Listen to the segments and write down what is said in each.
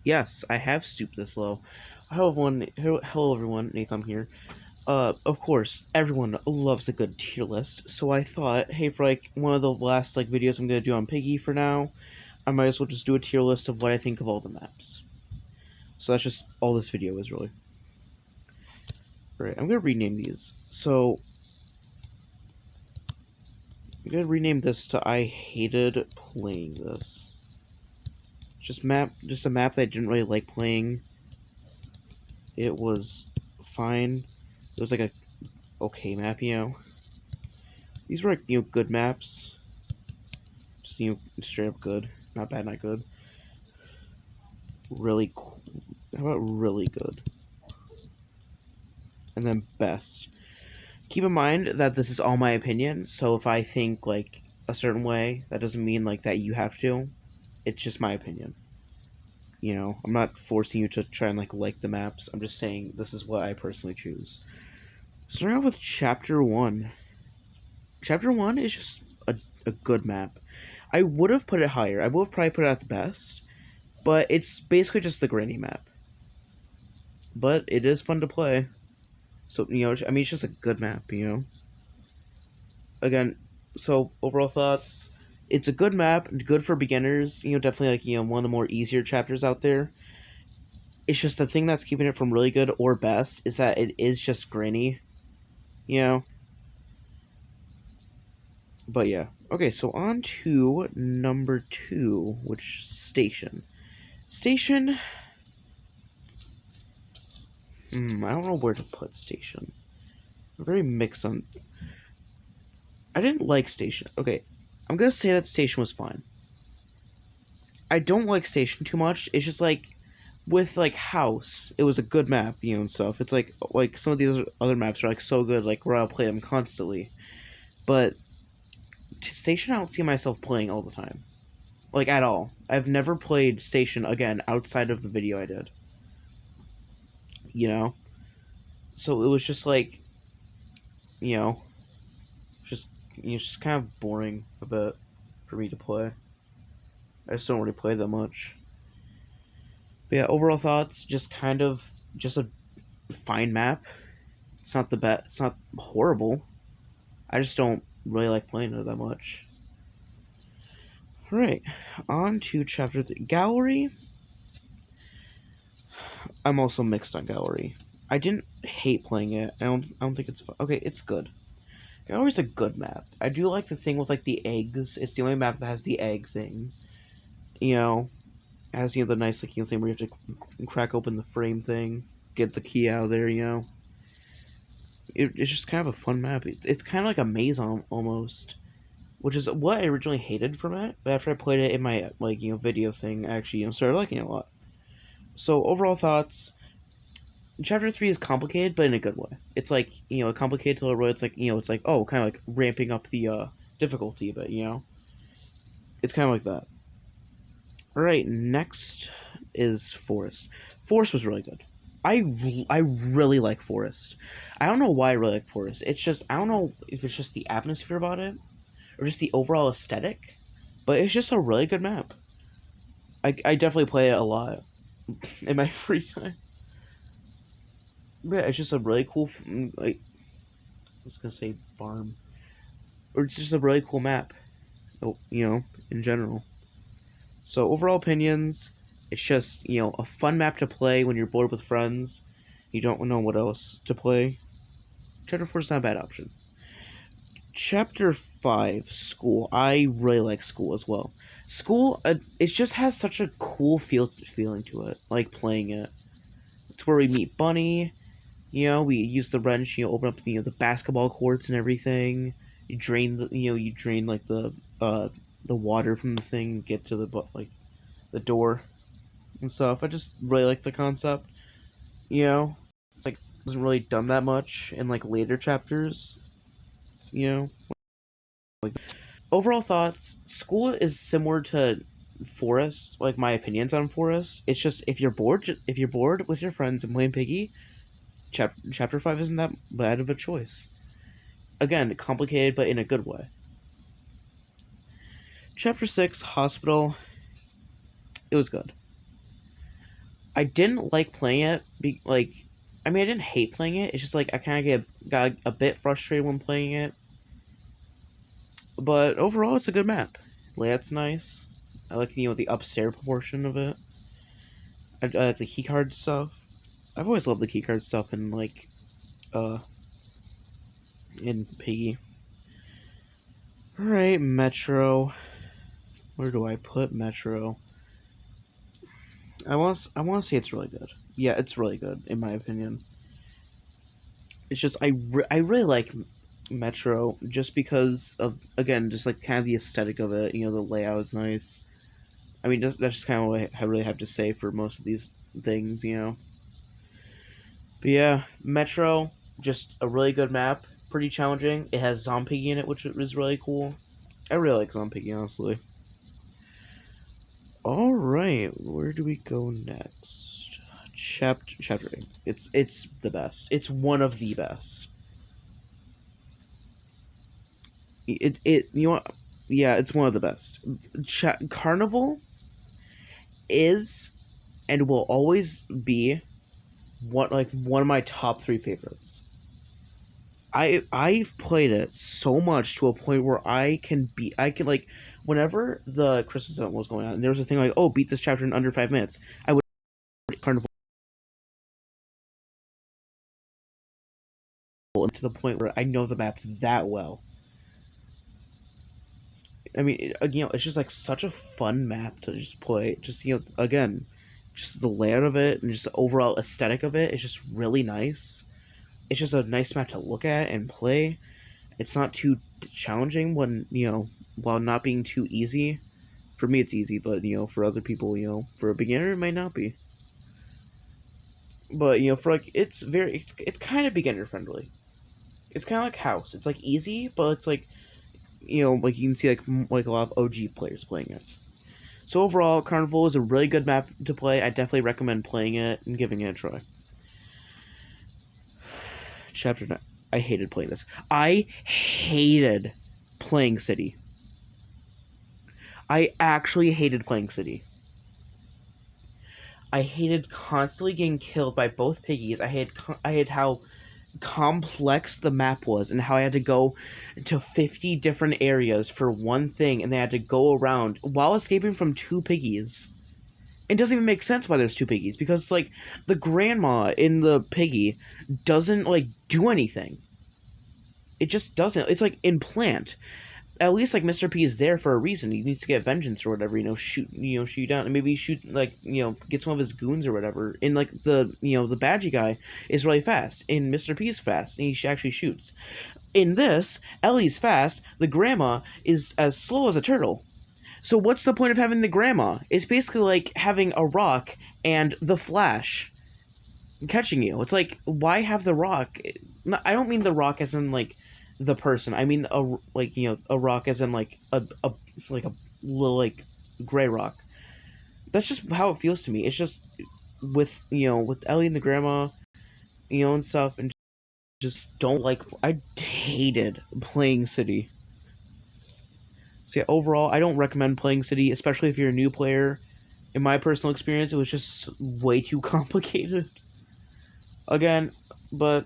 Yes, I have stooped this low. Hello everyone, Nathan here. Of course, everyone loves a good tier list, so I thought, hey, for like one of the last videos I'm gonna do on Piggy for now, I might as well just do a tier list of what I think of all the maps. So that's just all this video is really. Right, I'm gonna rename these. So I'm gonna rename this to I hated playing this. Just a map that I didn't really like playing. It was fine. It was like a okay map, you know. These were like, good maps. Just, straight up good. Not bad, not good. Really cool. How about really good? And then best. Keep in mind that this is all my opinion, so if I think like a certain way, that doesn't mean like that you have to. It's just my opinion. I'm not forcing you to try and like the maps. I'm just saying this is what I personally choose. Starting off with chapter 1. Chapter 1 is just a good map. I would have put it higher. I would have probably put it at the best, but it's basically just the granny map. But it is fun to play. So, I mean, it's just a good map. Again, so overall thoughts, it's a good map, good for beginners, definitely one of the more easier chapters out there. It's just the thing that's keeping it from really good or best is that it is just granny, you know? But yeah. Okay, so on to number 2, which station. Station, I don't know where to put station. I'm very mixed on. I didn't like station. Okay, I'm gonna say that station was fine. I don't like station too much. It's just like with like house, it was a good map, and stuff. It's like some of these other maps are like so good, like where I'll play them constantly. But station, I don't see myself playing all the time, like at all. I've never played station again outside of the video I did. You know, so it was just like you know, just just kind of boring a bit for me to play. I just don't really play that much. But yeah, overall thoughts, just a fine map. It's not the best. It's not horrible. I just don't really like playing it that much. All right, on to chapter 3. Gallery. I'm also mixed on Gallery. I didn't hate playing it. I don't think it's fun. Okay. It's good. Gallery's a good map. I do like the thing with like the eggs. It's the only map that has the egg thing. You know, it has the nice thing where you have to crack open the frame thing, get the key out of there. It's just kind of a fun map. It's kind of like a maze almost, which is what I originally hated from it. But after I played it in my video thing, I actually started liking it a lot. So overall thoughts. Chapter 3 is complicated, but in a good way. It's like complicated to where it's like it's like oh, kind of like ramping up the difficulty a bit. It's kind of like that. All right, next is Forest. Forest was really good. I really like Forest. I don't know why I really like Forest. It's just I don't know if it's just the atmosphere about it or just the overall aesthetic, but it's just a really good map. I definitely play it a lot in my free time. Yeah, it's just a really cool like I was gonna say farm, or it's just a really cool map. In general. So overall opinions, it's just a fun map to play when you're bored with friends. You don't know what else to play. Chapter 4 is not a bad option. Chapter 5, School. I really like School as well. School, it just has such a cool feeling to it, like playing it. It's where we meet Bunny. We use the wrench, open up the basketball courts and everything. You drain like the water from the thing, get to the door and stuff. I just really like the concept. It's like it hasn't really done that much in like later chapters. You know, overall thoughts. School is similar to Forest. Like my opinions on Forest. It's just if you're bored with your friends and playing Piggy, chapter 5 isn't that bad of a choice. Again, complicated but in a good way. Chapter 6, Hospital. It was good. I didn't like playing it. I mean, I didn't hate playing it. It's just like I kind of got a bit frustrated when playing it. But overall, it's a good map. Layout's nice. I like the upstairs portion of it. I like the keycard stuff. I've always loved the keycard stuff in uh in Piggy. All right, Metro. Where do I put Metro? I want to say it's really good. Yeah, it's really good in my opinion. It's just I really like Metro just because of again just like kind of the aesthetic of it. The layout is nice. I mean, that's just kind of what I really have to say for most of these things. But yeah, Metro, just a really good map. Pretty challenging. It has Zombie in it, which is really cool. I really like Zombie, honestly. All right, where do we go next? Chapter 8. It's the best. It's one of the best. You know what? Yeah, it's one of the best. Carnival is and will always be one of my top three favorites. I've played it so much to a point where I can like whenever the Christmas event was going on and there was a thing like, oh, beat this chapter in under 5 minutes. I would Carnival to the point where I know the map that well. I mean, it's just like such a fun map to just play. Just again, just the layout of it and just the overall aesthetic of it is just really nice. It's just a nice map to look at and play. It's not too challenging while not being too easy. For me, it's easy, but for other people, for a beginner, it might not be. But for it's kind of beginner friendly. It's kind of like House. It's like easy, but it's like like you can see like a lot of OG players playing it. So overall, Carnival is a really good map to play. I definitely recommend playing it and giving it a try. Chapter 9. I hated playing this. I hated playing City. I actually hated playing City. I hated constantly getting killed by both piggies. I had how complex the map was and how I had to go to 50 different areas for one thing and they had to go around while escaping from two piggies. It doesn't even make sense why there's two piggies because like the grandma in the piggy doesn't like do anything. It just doesn't. It's like in plant. At least like Mr. P is there for a reason. He needs to get vengeance or whatever. Shoot down and maybe shoot like get some of his goons or whatever. And like the badgy guy is really fast, and Mr. P is fast, and he actually shoots. In this, Ellie's fast. The grandma is as slow as a turtle. So what's the point of having the grandma? It's basically like having a rock and the Flash catching you. It's like why have the rock? I don't mean the rock as in like the person. I mean a rock as in like a little like gray rock. That's just how it feels to me. It's just with Ellie and the grandma, and stuff, and just don't like. I hated playing City. So yeah, overall, I don't recommend playing City, especially if you're a new player. In my personal experience, it was just way too complicated. Again, but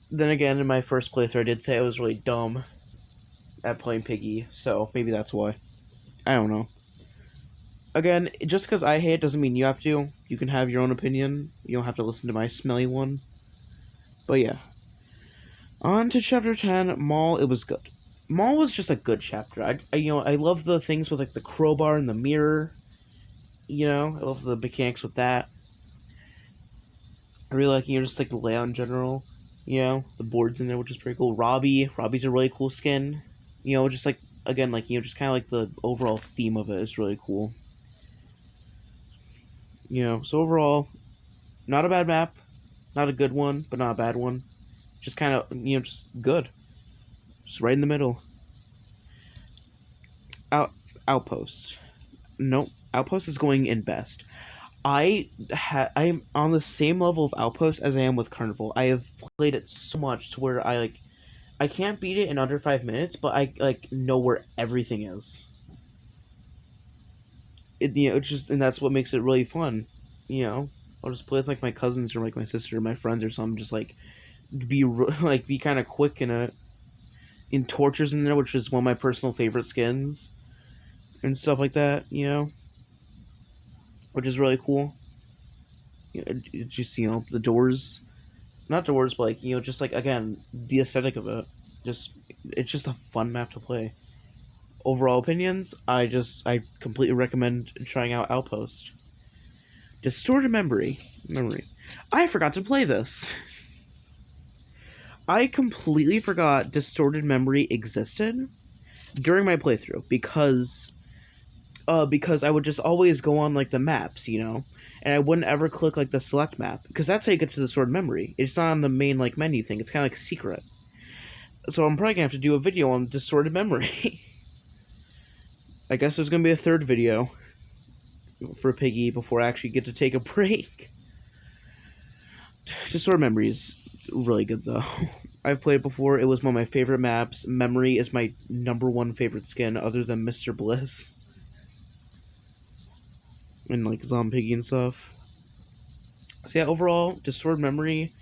then again, in my first playthrough, I did say I was really dumb at playing Piggy, so maybe that's why. I don't know. Again, just because I hate it doesn't mean you have to. You can have your own opinion. You don't have to listen to my smelly one. But yeah. On to chapter 10, Mall. It was good. Mall was just a good chapter. I love the things with like the crowbar and the mirror. I love the mechanics with that. I really like just like the layout in general. The boards in there, which is pretty cool. Robbie's a really cool skin. Just like again, like just kind of like the overall theme of it is really cool. So overall, not a bad map, not a good one, but not a bad one. Just kind of just good, just right in the middle. Out Outpost. Nope, Outpost is going in best. I'm on the same level of Outpost as I am with Carnival. I have played it so much to where I can't beat it in under 5 minutes, but I like know where everything is. It's just and that's what makes it really fun. you know, I'll just play with like my cousins or like my sister or my friends or something. Just like like be kind of quick in tortures in there, which is one of my personal favorite skins and stuff like that. Which is really cool. Just the doors, not doors, but like just like again the aesthetic of it. Just it's just a fun map to play. Overall opinions, I completely recommend trying out Outpost. Distorted memory. I forgot to play this. I completely forgot distorted memory existed during my playthrough because I would just always go on like the maps, and I wouldn't ever click like the select map because that's how you get to the stored memory. It's not on the main like menu thing. It's kind of like secret. So I'm probably gonna have to do a video on distorted memory. I guess there's gonna be a third video for Piggy before I actually get to take a break. Distorted memory is really good though. I've played it before. It was one of my favorite maps. Memory is my number one favorite skin, other than Mr. Bliss and like Zombie Piggy and stuff. So yeah, overall, Distorted Memory,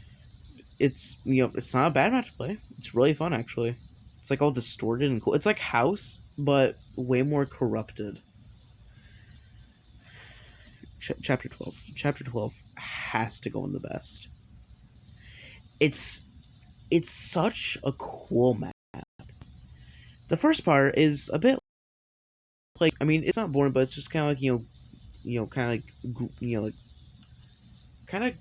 it's not a bad map to play. It's really fun actually. It's like all distorted and cool. It's like House, but way more corrupted. Chapter 12. Chapter 12 has to go in the best. It's it's such a cool map. The first part is a bit like I mean it's not boring, but it's just kind of like kind of like kind of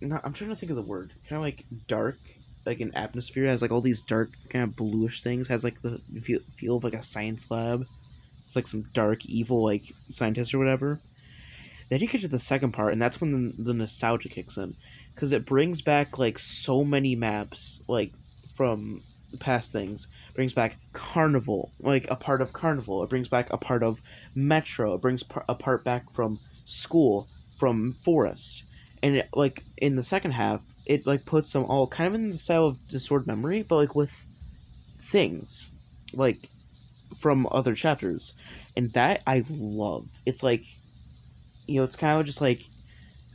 not, I'm trying to think of the word. Kind of like dark, like an atmosphere has like all these dark kind of bluish things. Has like the feel of like a science lab. It's like some dark evil like scientist or whatever. Then you get to the second part, and that's when the nostalgia kicks in, because it brings back like so many maps like from past things. It brings back Carnival, like a part of Carnival. It brings back a part of Metro. It brings a part back from School, from Forest, and like in the second half, it like puts them all kind of in the style of Distorted Memory, but like with things like from other chapters, and that I love. It's like it's kind of just like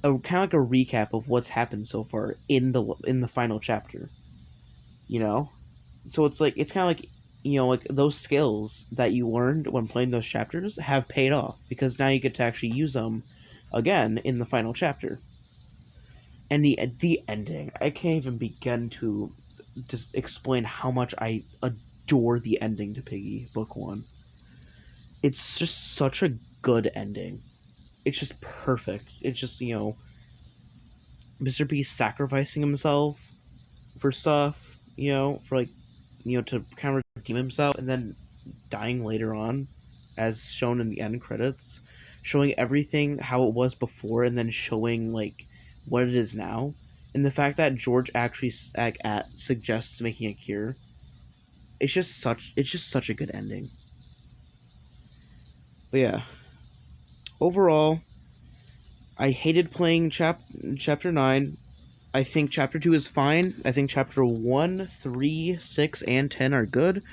a kind of like a recap of what's happened so far in the final chapter. You know, so it's kind of like like those skills that you learned when playing those chapters have paid off because now you get to actually use them again in the final chapter. And the ending, I can't even begin to just explain how much I adore the ending to Piggy Book One. It's just such a good ending. It's just perfect. It's just Mr. B sacrificing himself for stuff, for like, to kind of redeem himself, and then dying later on, as shown in the end credits, showing everything how it was before, and then showing like what it is now, and the fact that George actually suggests making a cure. It's just such a good ending. But yeah, overall, I hated playing chapter 9. I think chapter 2 is fine. I think chapter 1, 3, 6, and 10 are good.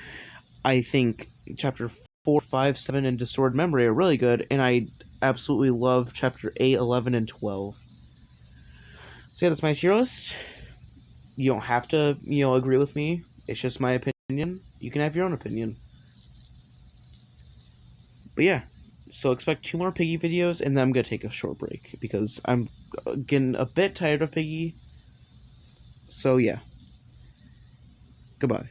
I think chapter 4, 5, 7, and Distorted Memory are really good, and I absolutely love chapter 8, 11, and 12. So yeah, that's my tier list. You don't have to, agree with me. It's just my opinion. You can have your own opinion. But yeah, so expect 2 more Piggy videos, and then I'm going to take a short break, because I'm getting a bit tired of Piggy. So yeah, goodbye.